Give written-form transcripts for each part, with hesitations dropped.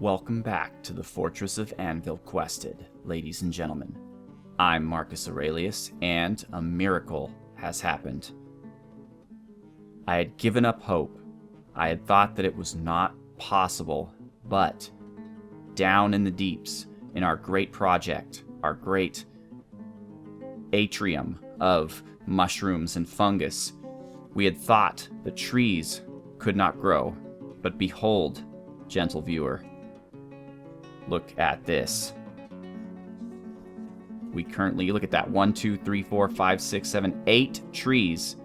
Welcome back to the Fortress of Anvilquested, ladies and gentlemen. I'm Marcus Aurelius, and a miracle has happened. I had given up hope. I had thought that it was not possible, but down in the deeps, in our great project, our great atrium of mushrooms and fungus, we had thought the trees could not grow. But behold, gentle viewer, look at this. We currently, look at that, 1, 2, 3, 4, 5, 6, 7, 8 trees.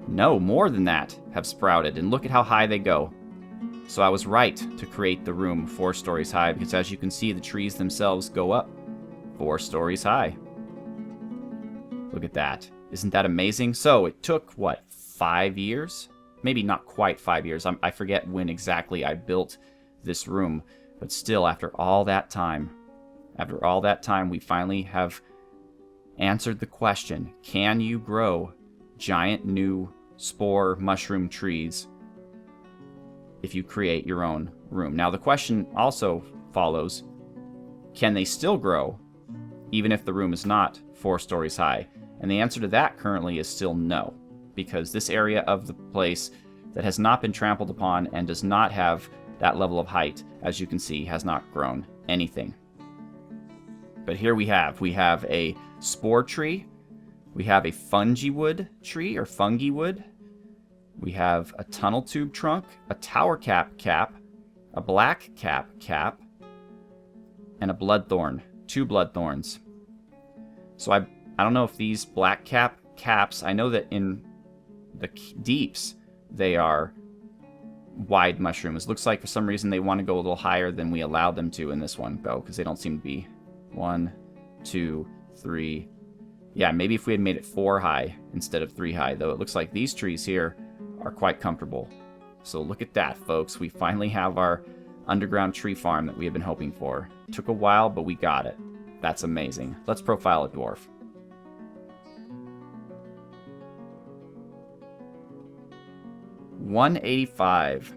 No, more than that have sprouted, and look at how high they go. So I was right to create the room 4 stories high, because as you can see, the trees themselves go up 4 stories high. Look at that. Isn't that amazing? So it took, what, 5 years? Maybe not quite 5 years. I forget when exactly I built this room. But still, after all that time, we finally have answered the question, can you grow giant new spore mushroom trees if you create your own room? Now, the question also follows, can they still grow even if the room is not 4 stories high? And the answer to that currently is still no, because this area of the place that has not been trampled upon and does not have that level of height, as you can see, has not grown anything. But here we have a spore tree, we have a fungi wood tree, or fungi wood, we have a tunnel tube trunk, a tower cap, a black cap, and a bloodthorn, 2 bloodthorns. So I don't know if these black caps, I know that in the deeps, they are wide mushrooms. Looks like for some reason they want to go a little higher than we allowed them to in this one, though, because they don't seem to be 1, 2, 3. Yeah, maybe if we had made it 4 high instead of 3 high, though it looks like these trees here are quite comfortable. So look at that, folks. We finally have our underground tree farm that we have been hoping for. Took a while, but we got it. That's amazing. Let's profile a dwarf. $185.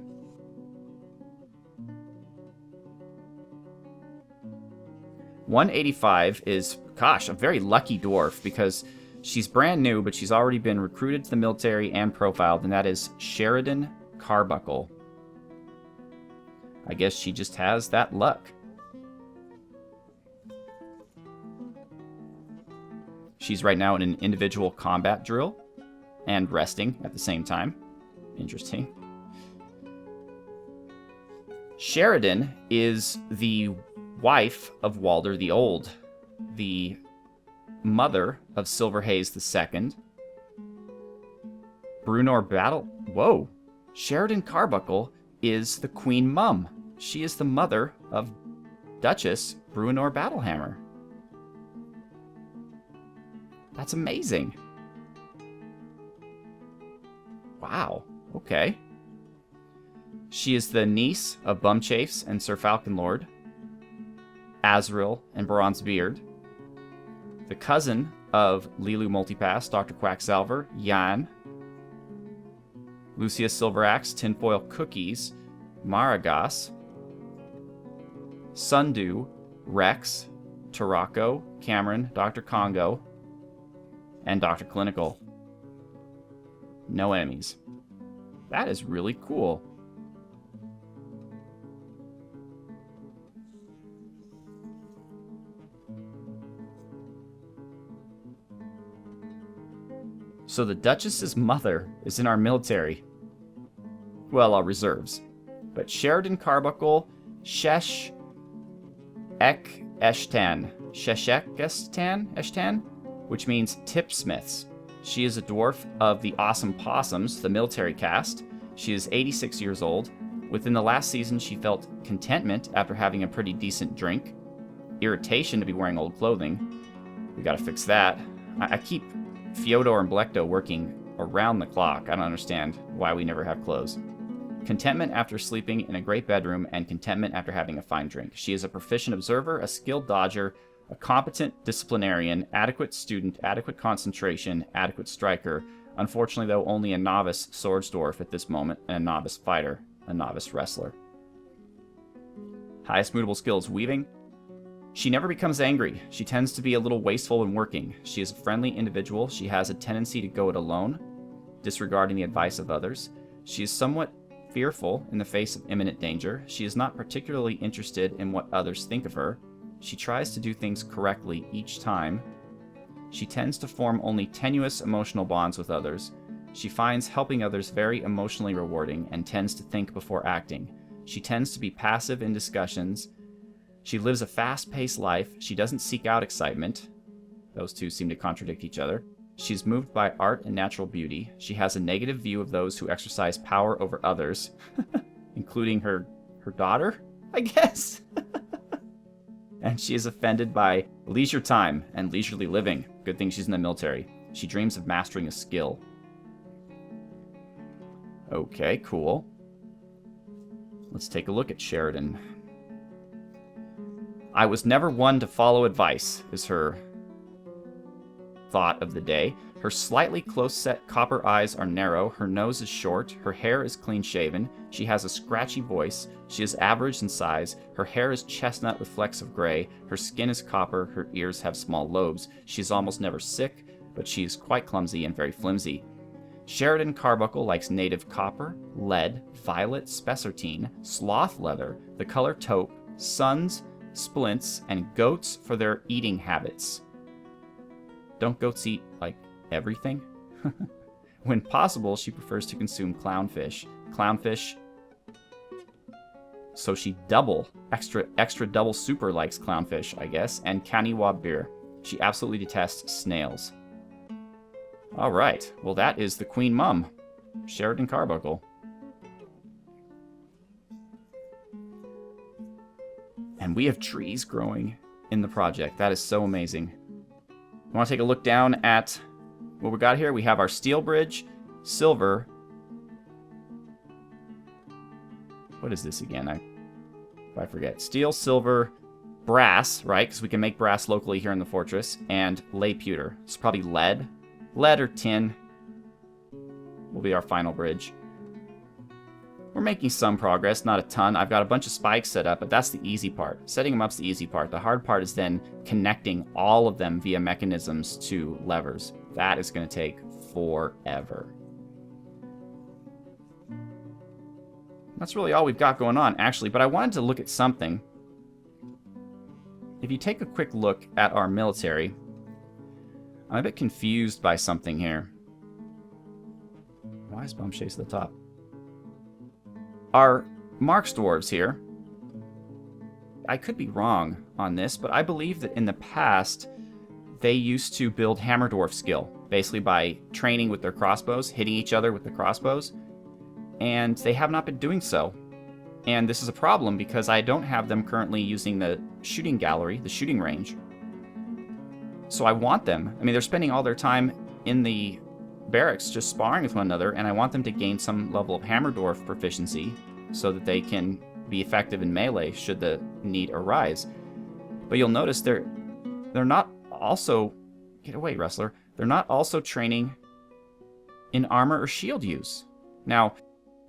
$185 is, gosh, a very lucky dwarf, because she's brand new, but she's already been recruited to the military and profiled, and that is Sheridan Carbuncle. I guess she just has that luck. She's right now in an individual combat drill and resting at the same time. Interesting. Sheridan is the wife of Walder the Old, the mother of Silverhaze II, Brunor Battle... Whoa! Sheridan Carbuncle is the Queen Mum. She is the mother of Duchess Brunor Battlehammer. That's amazing. Wow. Okay. She is the niece of Bumchafes and Sir Falconlord, Azrael and Bronzebeard, the cousin of Lilu Multipass, Dr. Quacksalver, Jan, Lucius Silveraxe, Tinfoil Cookies, Maragas, Sundew, Rex, Tarako, Cameron, Dr. Congo, and Dr. Clinical. No enemies. That is really cool. So the Duchess's mother is in our military. Well, our reserves. But Sheridan Carbuncle, Shesh Ek Eshtan. Sheshek Eshtan, which means tipsmiths. She is a dwarf of the Awesome Possums, the military caste. She is 86 years old. Within the last season, she felt contentment after having a pretty decent drink. Irritation to be wearing old clothing. We gotta fix that. I keep Fyodor and Blekto working around the clock. I don't understand why we never have clothes. Contentment after sleeping in a great bedroom, and contentment after having a fine drink. She is a proficient observer, a skilled dodger, a competent disciplinarian, adequate student, adequate concentration, adequate striker. Unfortunately, though, only a novice swords dwarf at this moment, and a novice fighter, a novice wrestler. Highest moveable skill is weaving. She never becomes angry. She tends to be a little wasteful when working. She is a friendly individual. She has a tendency to go it alone, disregarding the advice of others. She is somewhat fearful in the face of imminent danger. She is not particularly interested in what others think of her. She tries to do things correctly each time. She tends to form only tenuous emotional bonds with others. She finds helping others very emotionally rewarding and tends to think before acting. She tends to be passive in discussions. She lives a fast-paced life. She doesn't seek out excitement. Those two seem to contradict each other. She's moved by art and natural beauty. She has a negative view of those who exercise power over others, including her daughter, I guess. And she is offended by leisure time and leisurely living. Good thing she's in the military. She dreams of mastering a skill. Okay, cool. Let's take a look at Sheridan. I was never one to follow advice, is her thought of the day. Her slightly close-set copper eyes are narrow, her nose is short, her hair is clean-shaven, she has a scratchy voice, she is average in size, her hair is chestnut with flecks of gray, her skin is copper, her ears have small lobes, she is almost never sick, but she is quite clumsy and very flimsy. Sheridan Carbuncle likes native copper, lead, violet spessartine, sloth leather, the color taupe, suns, splints, and goats for their eating habits. Don't goats eat, like, everything? When possible, she prefers to consume clownfish. Clownfish. So she extra double super likes clownfish, I guess, and Kaniwa beer. She absolutely detests snails. Alright, well that is the Queen Mum, Sheridan Carbuncle. And we have trees growing in the project. That is so amazing. I want to take a look down at what we got here. We have our steel bridge, silver. What is this again? I forget. Steel, silver, brass, right? Because we can make brass locally here in the fortress. And lay pewter. It's probably lead. Lead or tin will be our final bridge. We're making some progress, not a ton. I've got a bunch of spikes set up, but that's the easy part. Setting them up's the easy part. The hard part is then connecting all of them via mechanisms to levers. That is going to take forever. That's really all we've got going on, actually, but I wanted to look at something. If you take a quick look at our military, I'm a bit confused by something here. Why is Bumchase at the top? Our MarcusDwarves here, I could be wrong on this, but I believe that in the past, they used to build Hammer Dwarf skill, basically by training with their crossbows, hitting each other with the crossbows, and they have not been doing so. And this is a problem because I don't have them currently using the shooting gallery, the shooting range. So I want them, I mean, they're spending all their time in the barracks just sparring with one another, and I want them to gain some level of Hammer Dwarf proficiency so that they can be effective in melee should the need arise. But you'll notice they're not also... Get away, wrestler. They're not also training in armor or shield use. Now,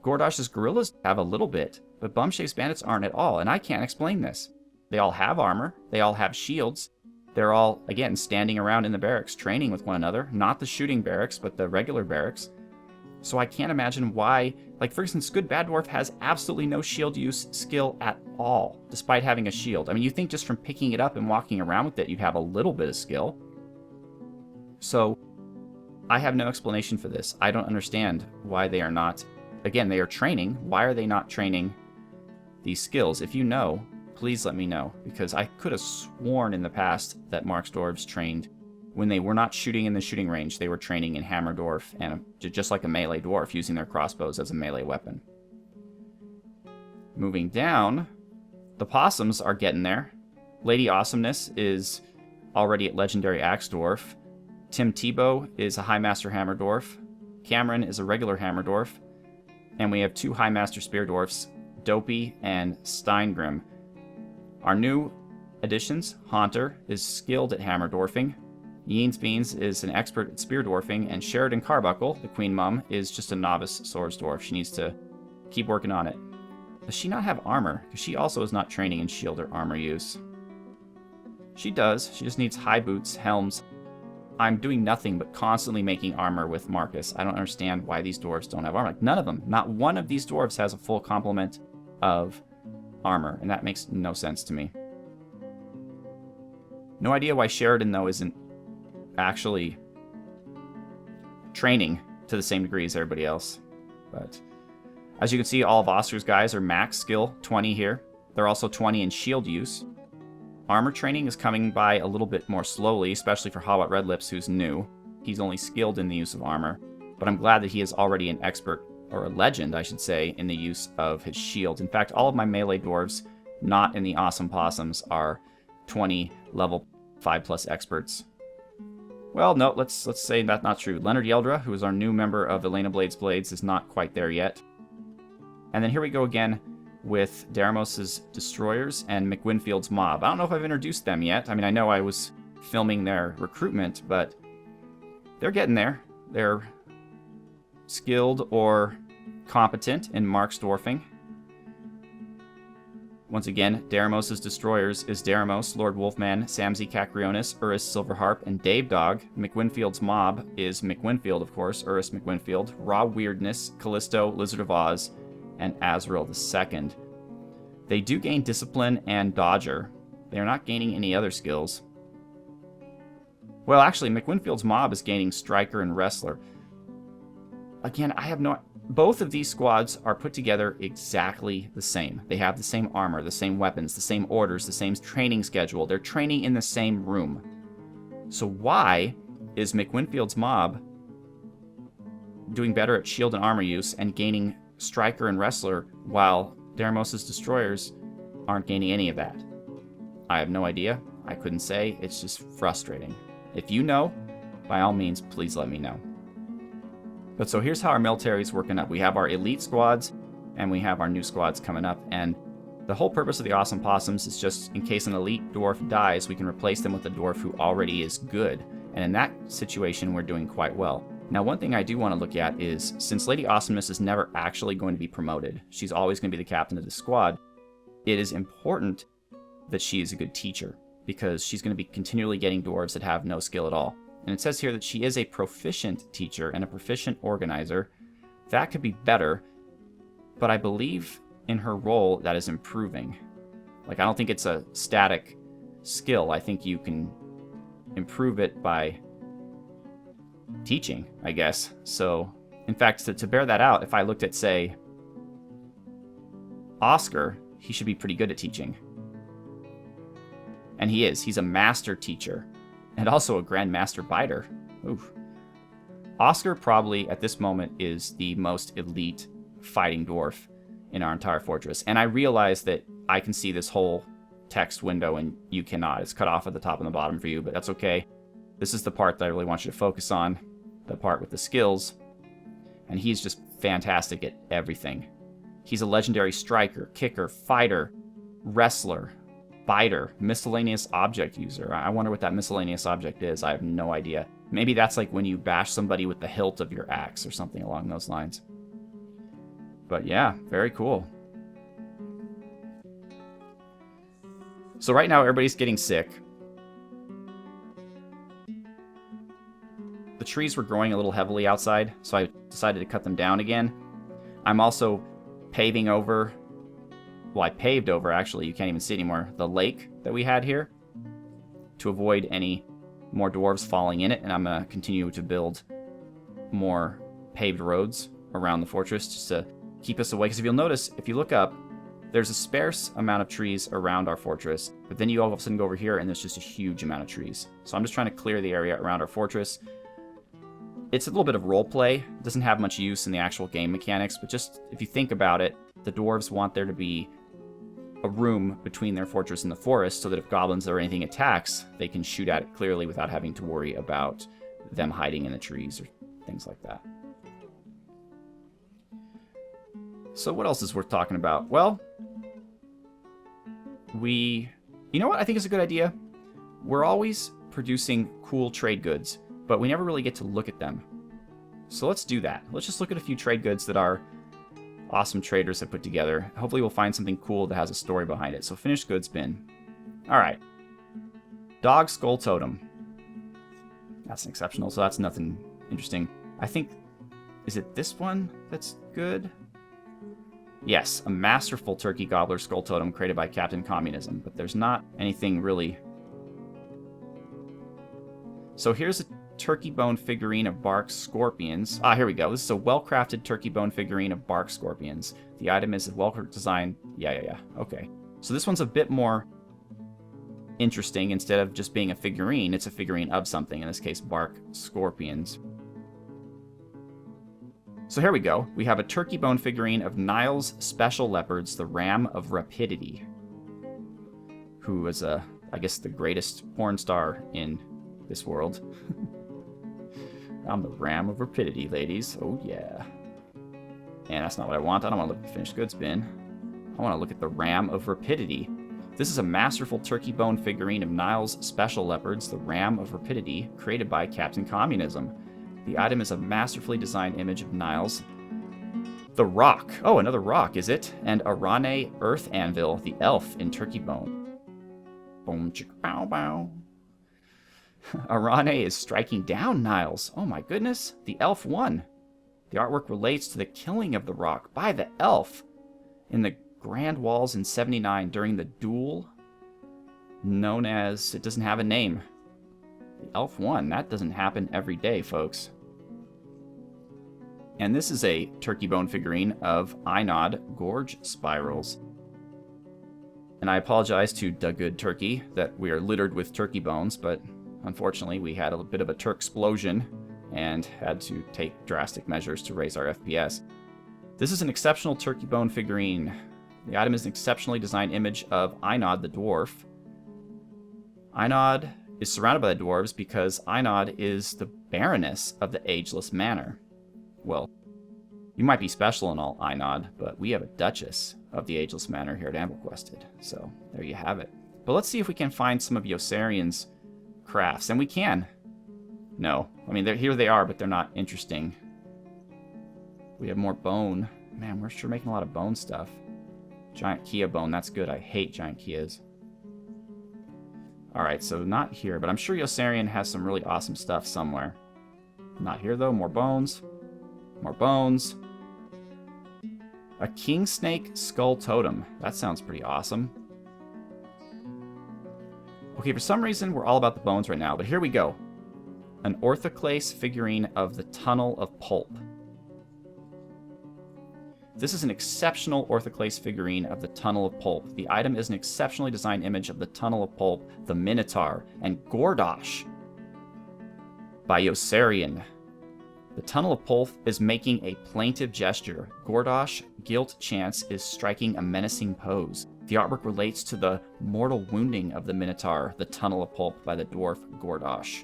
Gordash's gorillas have a little bit, but Bumchase bandits aren't at all, and I can't explain this. They all have armor, they all have shields, they're all, again, standing around in the barracks, training with one another. Not the shooting barracks, but the regular barracks. So I can't imagine why... Like, for instance, Good Bad Dwarf has absolutely no shield use skill at all, despite having a shield. I mean, you think just from picking it up and walking around with it, you'd have a little bit of skill. So, I have no explanation for this. I don't understand why they are not... Again, they are training. Why are they not training these skills? If you know... Please let me know, because I could have sworn in the past that MarcusDwarves trained when they were not shooting in the shooting range. They were training in Hammer Dwarf, and just like a melee dwarf, using their crossbows as a melee weapon. Moving down, the possums are getting there. Lady Awesomeness is already at Legendary Axe Dwarf. Tim Tebow is a High Master Hammer Dwarf. Cameron is a regular Hammer Dwarf. And we have two High Master Spear Dwarfs, Dopey and Steingrim. Our new additions, Haunter is skilled at hammer dwarfing, Yeens Beans is an expert at spear dwarfing, and Sheridan Carbuncle, the Queen Mum, is just a novice swords dwarf. She needs to keep working on it. does she not have armor? Because she also is not training in shield or armor use. She does. She just needs high boots, helms. I'm doing nothing but constantly making armor with Marcus. I don't understand why these dwarves don't have armor. Like, none of them. Not one of these dwarves has a full complement of armor, and that makes no sense to me. No idea why Sheridan, though, isn't actually training to the same degree as everybody else. But as you can see, all of Oscar's guys are max skill 20 here. They're also 20 in shield use. Armor training is coming by a little bit more slowly, especially for Hawat Redlips, who's new. He's only skilled in the use of armor, but I'm glad that he is already an expert, or a legend, I should say, in the use of his shield. In fact, all of my melee dwarves, not in the Awesome Possums, are 20 level 5+ experts. Well, no, let's say that's not true. Leonard Yeldra, who is our new member of Elena Blades, is not quite there yet. And then here we go again with Deramos's Destroyers and McWinfield's Mob. I don't know if I've introduced them yet. I mean, I know I was filming their recruitment, but they're getting there. They're skilled or competent in Mark's dwarfing. Once again, Deramos's Destroyers is Deramos, Lord Wolfman, Samzi Cacrionis, Urus Silverharp, and Dave Dog. McWinfield's Mob is McWinfield, of course, Urus McWinfield, Raw Weirdness, Callisto, Lizard of Oz, and Azrael II. They do gain Discipline and Dodger. They are not gaining any other skills. Well, actually, McWinfield's Mob is gaining Striker and Wrestler. Again, I have no... Both of these squads are put together exactly the same. They have the same armor, the same weapons, the same orders, the same training schedule. They're training in the same room. So why is McWinfield's Mob doing better at shield and armor use and gaining Striker and Wrestler, while Deramos's Destroyers aren't gaining any of that? I have no idea. I couldn't say. It's just frustrating. If you know, by all means, please let me know. But so here's how our military is working up. We have our elite squads, and we have our new squads coming up. And the whole purpose of the Awesome Possums is just in case an elite dwarf dies, we can replace them with a dwarf who already is good. And in that situation, we're doing quite well. Now, one thing I do want to look at is, since Lady Awesomeness is never actually going to be promoted, she's always going to be the captain of the squad, it is important that she is a good teacher, because she's going to be continually getting dwarves that have no skill at all. And it says here that she is a proficient teacher and a proficient organizer. That could be better, but I believe in her role that is improving. Like, I don't think it's a static skill. I think you can improve it by teaching, I guess. So, in fact, to bear that out, if I looked at, say, Oscar, he should be pretty good at teaching. And he is. He's a master teacher. And also a Grandmaster Biter. Oof. Oscar probably, at this moment, is the most elite fighting dwarf in our entire fortress. And I realize that I can see this whole text window and you cannot. It's cut off at the top and the bottom for you, but that's okay. This is the part that I really want you to focus on, the part with the skills. And he's just fantastic at everything. He's a legendary striker, kicker, fighter, wrestler, biter, miscellaneous object user. I wonder what that miscellaneous object is. I have no idea. Maybe that's like when you bash somebody with the hilt of your axe or something along those lines. But yeah, very cool. So right now everybody's getting sick. The trees were growing a little heavily outside, so I decided to cut them down again. I'm also paving over... Well, I paved over, actually, you can't even see it anymore, the lake that we had here to avoid any more dwarves falling in it, and I'm going to continue to build more paved roads around the fortress just to keep us away. Because if you'll notice, if you look up, there's a sparse amount of trees around our fortress, but then you all of a sudden go over here and there's just a huge amount of trees. So I'm just trying to clear the area around our fortress. It's a little bit of role play. It doesn't have much use in the actual game mechanics, but just if you think about it, the dwarves want there to be a room between their fortress and the forest so that if goblins or anything attacks, they can shoot at it clearly without having to worry about them hiding in the trees or things like that. So what else is worth talking about? Well, you know what I think is a good idea? We're always producing cool trade goods, but we never really get to look at them. So let's do that. Let's just look at a few trade goods that are awesome traders have put together. Hopefully we'll find something cool that has a story behind it. So finished goods bin. Alright. Dog skull totem. That's an exceptional, so that's nothing interesting. I think, is it this one that's good? Yes, a masterful turkey gobbler skull totem created by Captain Communism, but there's not anything really. So here's a turkey bone figurine of bark scorpions. Ah, here we go. This is a well-crafted turkey bone figurine of bark scorpions. The item is a well-designed. Yeah. Okay. So this one's a bit more interesting. Instead of just being a figurine, it's a figurine of something. In this case, bark scorpions. So here we go. We have a turkey bone figurine of Nile's special leopards, the Ram of Rapidity, who is I guess, the greatest porn star in this world. I'm the Ram of Rapidity, ladies. Oh, yeah. And that's not what I want. I don't want to look at the finished goods bin. I want to look at the Ram of Rapidity. This is a masterful turkey bone figurine of Nile's special leopards, the Ram of Rapidity, created by Captain Communism. The item is a masterfully designed image of Nile's the Rock. Oh, another rock, is it? And Arane Earth Anvil, the elf in turkey bone. Boom, chicka, bow, bow. Arane is striking down Niles. Oh my goodness, the elf won. The artwork relates to the killing of the rock by the elf in the Grand Walls in 79 during the duel known as, it doesn't have a name. The elf won. That doesn't happen every day, folks. And this is a turkey bone figurine of Einod Gorge Spirals. And I apologize to Da Good Turkey that we are littered with turkey bones, but unfortunately we had a bit of a Turksplosion and had to take drastic measures to raise our FPS. This is an exceptional turkey bone figurine. The item is an exceptionally designed image of Einod the dwarf. Einod is surrounded by the dwarves because Einod is the Baroness of the Ageless Manor. Well, you might be special and all, Einod, but we have a Duchess of the Ageless Manor here at Anvilquested. So there you have it. But let's see if we can find some of Yossarian's crafts. And we can. No. I mean, here they are, but they're not interesting. We have more bone. Man, we're sure making a lot of bone stuff. Giant Kia bone. That's good. I hate giant Kias. Alright, so not here, but I'm sure Yossarian has some really awesome stuff somewhere. Not here, though. More bones. More bones. A king snake skull totem. That sounds pretty awesome. Okay, for some reason, we're all about the bones right now, but here we go. An Orthoclase figurine of the Tunnel of Pulp. This is an exceptional Orthoclase figurine of the Tunnel of Pulp. The item is an exceptionally designed image of the Tunnel of Pulp, the Minotaur, and Gordosh by Yossarian. The Tunnel of Pulp is making a plaintive gesture. Gordosh, Guilt Chance, is striking a menacing pose. The artwork relates to the mortal wounding of the Minotaur, the Tunnel of Pulp, by the dwarf Gordosh.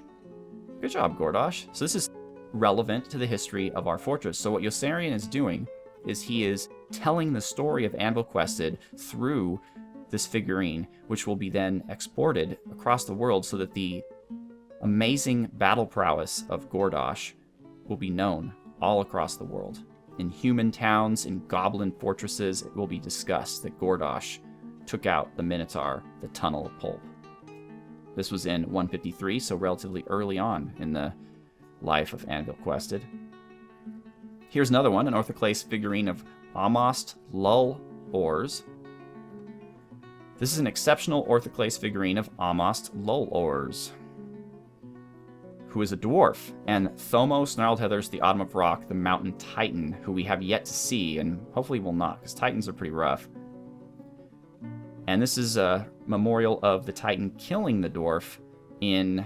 Good job, Gordosh. So this is relevant to the history of our fortress. So what Yossarian is doing is he is telling the story of Anvilquested through this figurine, which will be then exported across the world so that the amazing battle prowess of Gordosh will be known all across the world. In human towns, in goblin fortresses, it will be discussed that Gordosh took out the Minotaur, the Tunnel of Pulp. This was in 153, so relatively early on in the life of Anvilquested. Here's another one, an Orthoclase figurine of Almost Lull Ors. This is an exceptional Orthoclase figurine of Almost Lull Ors, who is a dwarf, and Thomo Snarled-Heathers, the Autumn of Rock, the mountain titan, who we have yet to see, and hopefully will not, because titans are pretty rough. And this is a memorial of the titan killing the dwarf in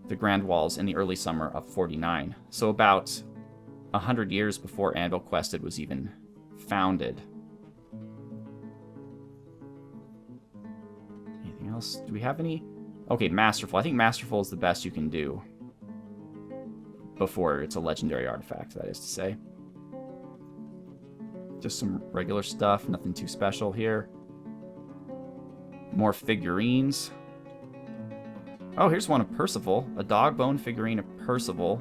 the Grand Walls in the early summer of 49. So about 100 years before Anvilquested was even founded. Anything else? Do we have any? Okay, Masterful. I think Masterful is the best you can do before it's a legendary artifact, that is to say. Just some regular stuff, nothing too special here. More figurines. Oh, here's one of Percival. A dog bone figurine of Percival.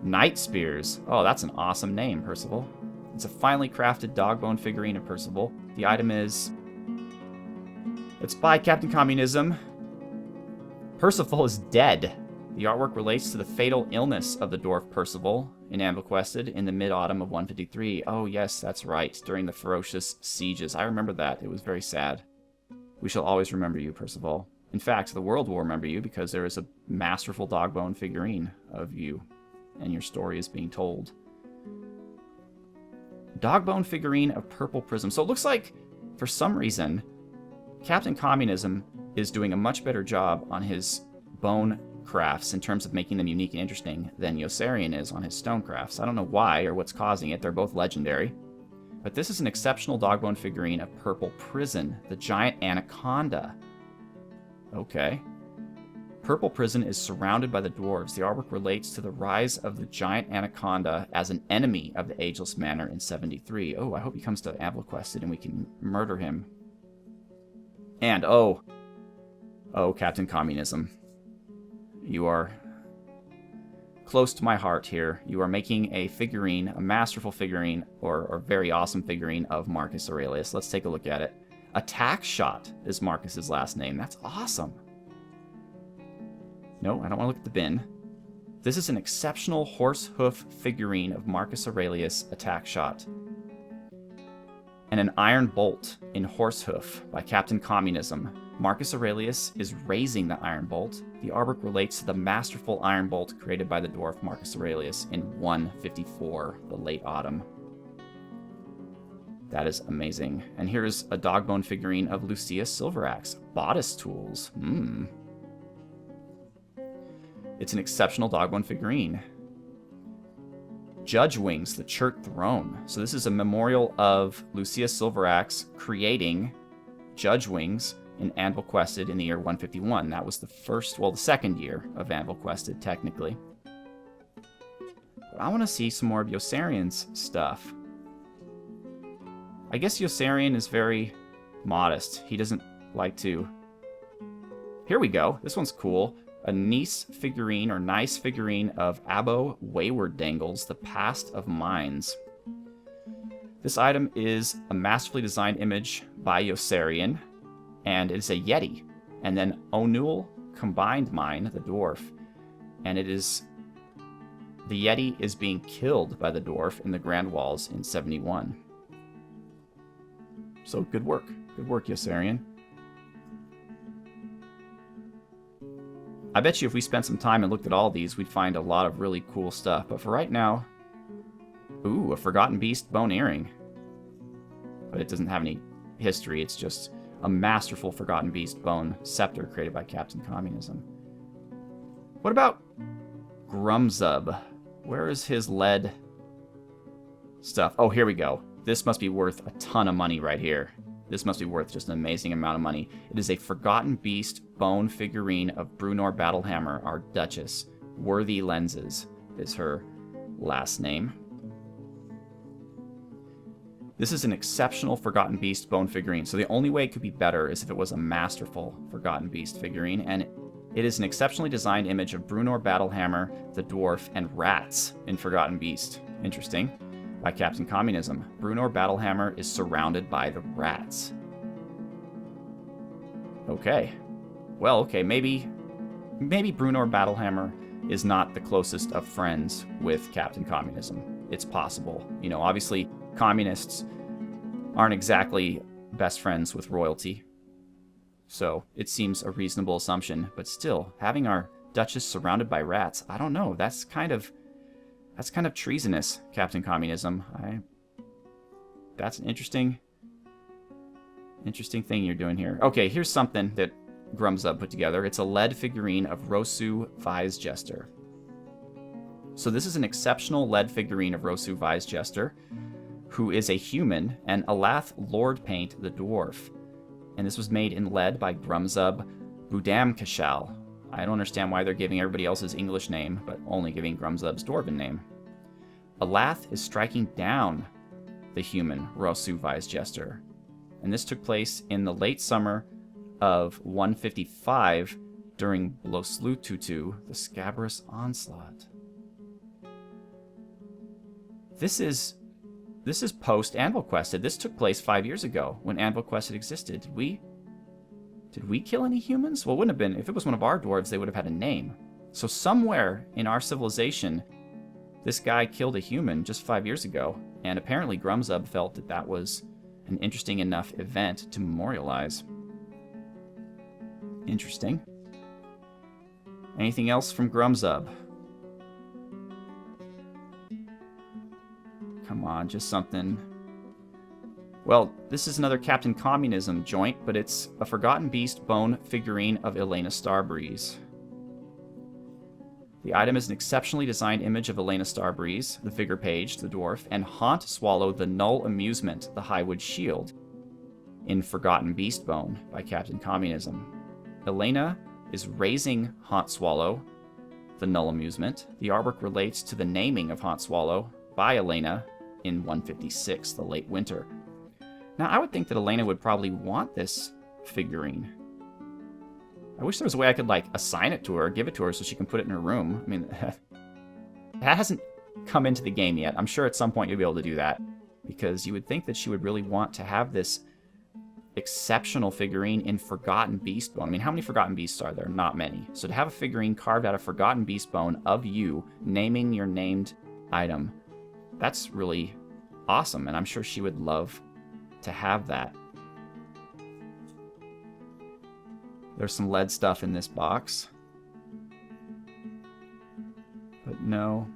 Night Spears. Oh, that's an awesome name, Percival. It's a finely crafted dog bone figurine of Percival. The item is... It's by Captain Communism. Percival is dead. The artwork relates to the fatal illness of the dwarf Percival in Anvilquested in the mid-autumn of 153. Oh yes, that's right, during the ferocious sieges. I remember that. It was very sad. We shall always remember you, Percival. In fact, the world will remember you because there is a masterful dog bone figurine of you, and your story is being told. Dog bone figurine of Purple Prism. So it looks like, for some reason, Captain Communism is doing a much better job on his bone crafts in terms of making them unique and interesting than Yossarian is on his stone crafts. I don't know why or what's causing it. They're both legendary. But this is an exceptional dog bone figurine of Purple Prison, the giant anaconda. Okay. Purple Prison is surrounded by the dwarves. The artwork relates to the rise of the giant anaconda as an enemy of the Ageless Manor in 73. Oh, I hope he comes to Anvilquested and we can murder him. And, oh, Captain Communism. You are close to my heart here. You are making a figurine, a masterful figurine, or very awesome figurine of Marcus Aurelius. Let's take a look at it. Attack Shot is Marcus's last name. That's awesome. No, I don't want to look at the bin. This is an exceptional horse hoof figurine of Marcus Aurelius, Attack Shot. And an iron bolt in horse hoof by Captain Communism. Marcus Aurelius is raising the iron bolt. The artwork relates to the masterful iron bolt created by the dwarf Marcus Aurelius in 154, the late autumn. That is amazing. And here's a dog bone figurine of Lucius Silveraxe. Bodice tools. It's an exceptional dog bone figurine. Judge Wings, the Chert Throne. So this is a memorial of Lucius Silveraxe creating Judge Wings in Anvilquested in the year 151. That was the first, well, the second year of Anvilquested, technically. But I want to see some more of Yossarian's stuff. I guess Yossarian is very modest. He doesn't like to... Here we go. This one's cool. A nice figurine of Abo Wayward Dangles, the Past of Minds. This item is a masterfully designed image by Yossarian, and it's a Yeti. And then O'Neill Combined Mine, the dwarf. And it is... The Yeti is being killed by the dwarf in the Grand Walls in 71. So good work. Good work, Yossarian. I bet you if we spent some time and looked at all these, we'd find a lot of really cool stuff. But for right now... Ooh, a Forgotten Beast bone earring. But it doesn't have any history. It's just a masterful Forgotten Beast bone scepter created by Captain Communism. What about Grum Sub? Where is his lead stuff? Oh, here we go. This must be worth a ton of money right here. This must be worth just an amazing amount of money. It is a Forgotten Beast bone figurine of Brunor Battlehammer, our Duchess. Worthy Lenses is her last name. This is an exceptional Forgotten Beast bone figurine, so the only way it could be better is if it was a masterful Forgotten Beast figurine, and it is an exceptionally designed image of Brunor Battlehammer, the dwarf, and rats in Forgotten Beast. Interesting. By Captain Communism. Brunor Battlehammer is surrounded by the rats. Okay. Well, okay, maybe Brunor Battlehammer is not the closest of friends with Captain Communism. It's possible. You know, obviously, communists aren't exactly best friends with royalty. So, it seems a reasonable assumption, but still, having our Duchess surrounded by rats, I don't know, that's kind of treasonous, Captain Communism. That's an interesting thing you're doing here. Okay, here's something that Grum Sub put together. It's a lead figurine of Rosu Vise Jester. So this is an exceptional lead figurine of Rosu Vise Jester, who is a human, and Alath Lord Paint, the dwarf. And this was made in lead by Grum Sub Budam Kashal. I don't understand why they're giving everybody else's English name, but only giving Grum Sub's Dwarven name. Alath is striking down the human Rosu Vise Jester. And this took place in the late summer of 155 during Bloslututu, the Scabrous Onslaught. This is This is post-Anvilquested. This took place 5 years ago when Anvilquested existed. Did we kill any humans? Well, it wouldn't have been. If it was one of our dwarves, they would have had a name. So somewhere in our civilization, this guy killed a human just 5 years ago. And apparently Grum Sub felt that that was an interesting enough event to memorialize. Interesting. Anything else from Grum Sub? Come on, just something. Well, this is another Captain Communism joint, but it's a Forgotten Beast bone figurine of Elena Starbreeze. The item is an exceptionally designed image of Elena Starbreeze, the Vigor Page, the dwarf, and Haunt Swallow, the Null Amusement, the Highwood Shield, in Forgotten Beast bone by Captain Communism. Elena is raising Haunt Swallow, the Null Amusement. The artwork relates to the naming of Haunt Swallow by Elena in 156, the late winter. Now, I would think that Elena would probably want this figurine. I wish there was a way I could, like, assign it to her, give it to her so she can put it in her room. I mean, that hasn't come into the game yet. I'm sure at some point you'll be able to do that, because you would think that she would really want to have this exceptional figurine in Forgotten Beast bone. I mean, how many Forgotten Beasts are there? Not many. So to have a figurine carved out of Forgotten Beast bone of you, naming your named item, that's really awesome, and I'm sure she would love to have that. There's some lead stuff in this box. But no.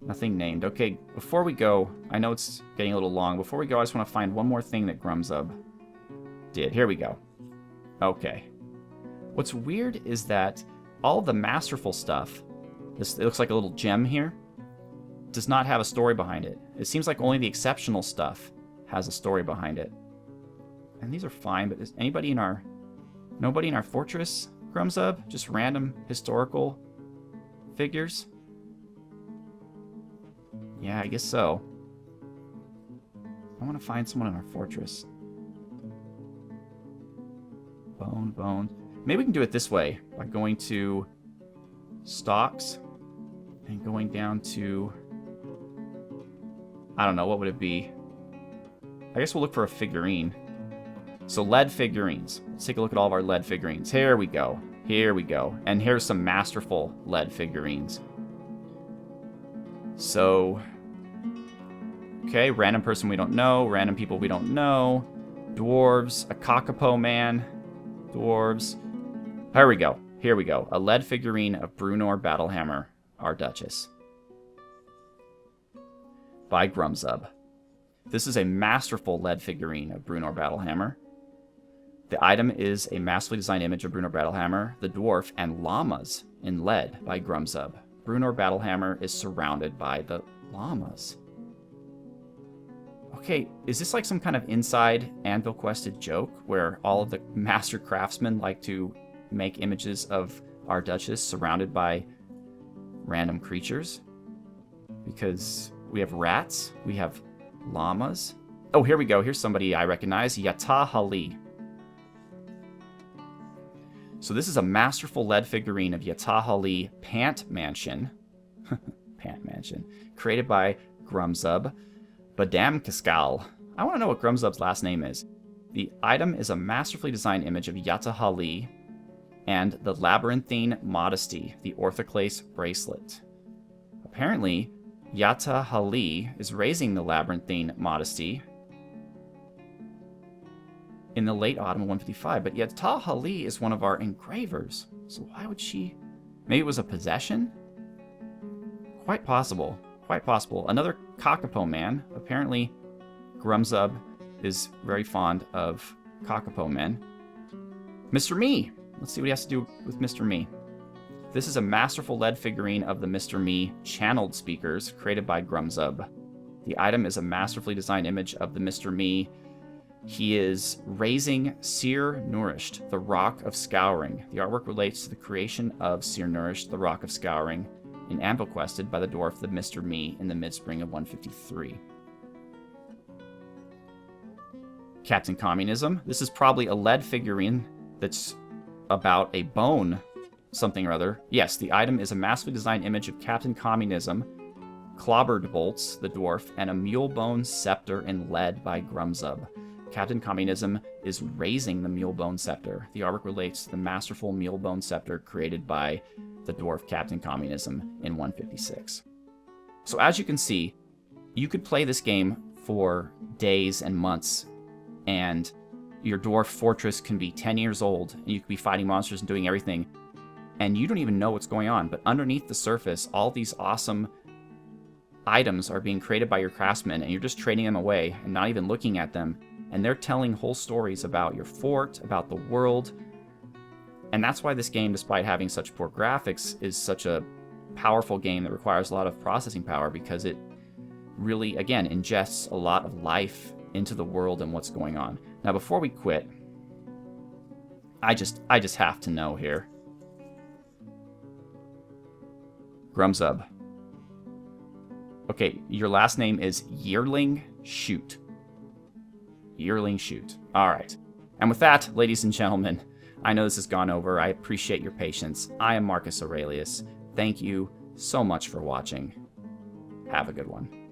Nothing named. Okay, before we go, I know it's getting a little long. Before we go, I just want to find one more thing that Grum Sub did. Here we go. Okay. What's weird is that all of the masterful stuff, it looks like a little gem here, does not have a story behind it. It seems like only the exceptional stuff has a story behind it. And these are fine, but is nobody in our fortress, Grum Sub? Just random historical figures? Yeah, I guess so. I want to find someone in our fortress. Bone. Maybe we can do it this way, by going to stocks and going down to, I don't know, what would it be? I guess we'll look for a figurine. So lead figurines. Let's take a look at all of our lead figurines. Here we go. Here we go. And here's some masterful lead figurines. So, okay, random person we don't know, random people we don't know, dwarves, a Kakapo man, dwarves. Here we go. Here we go. A lead figurine of Brunor Battlehammer, our Duchess, by Grum Sub. This is a masterful lead figurine of Brunor Battlehammer. The item is a masterfully designed image of Brunor Battlehammer, the dwarf, and llamas in lead by Grum Sub. Brunor Battlehammer is surrounded by the llamas. Okay, is this like some kind of inside Anvilquested joke where all of the master craftsmen like to make images of our Duchess surrounded by random creatures? Because we have rats, we have llamas. Oh, here we go. Here's somebody I recognize, Yata. So this is a masterful lead figurine of Yata Pant Mansion. Pant Mansion. Created by Grum Sub. Badam Kaskal. I want to know what Grum Sub's last name is. The item is a masterfully designed image of Yata and the Labyrinthine Modesty, the Orthoclase bracelet. Apparently, Yata is raising the Labyrinthine Modesty in the late autumn of 155, but Yata is one of our engravers. So why would she... Maybe it was a possession? Quite possible. Quite possible. Another Kakapo man. Apparently, Grum Sub is very fond of Kakapo men. Mr. Me! Let's see what he has to do with Mr. Me. This is a masterful lead figurine of the Mr. Me channeled speakers, created by Grum Sub. The item is a masterfully designed image of the Mr. Me. He is raising Seer Nourished, the Rock of Scouring. The artwork relates to the creation of Seer Nourished, the Rock of Scouring, in Anvilquested by the dwarf the Mr. Me in the mid-spring of 153. Captain Communism. This is probably a lead figurine that's about a bone something or other. Yes, the item is a massively designed image of Captain Communism clobbered bolts, the dwarf, and a mulebone scepter and lead by Grum Sub. Captain Communism is raising the mulebone scepter. The artwork relates to the masterful mulebone scepter created by the dwarf Captain Communism in 156. So as you can see, you could play this game for days and months, and your dwarf fortress can be 10 years old, and you could be fighting monsters and doing everything, and you don't even know what's going on. But underneath the surface, all these awesome items are being created by your craftsmen, and you're just trading them away and not even looking at them. And they're telling whole stories about your fort, about the world. And that's why this game, despite having such poor graphics, is such a powerful game that requires a lot of processing power, because it really, again, ingests a lot of life into the world and what's going on. Now, before we quit, I just have to know here. Grum Sub. Okay, your last name is Yearling Shoot. Yearling Shoot. All right. And with that, ladies and gentlemen, I know this has gone over. I appreciate your patience. I am Marcus Aurelius. Thank you so much for watching. Have a good one.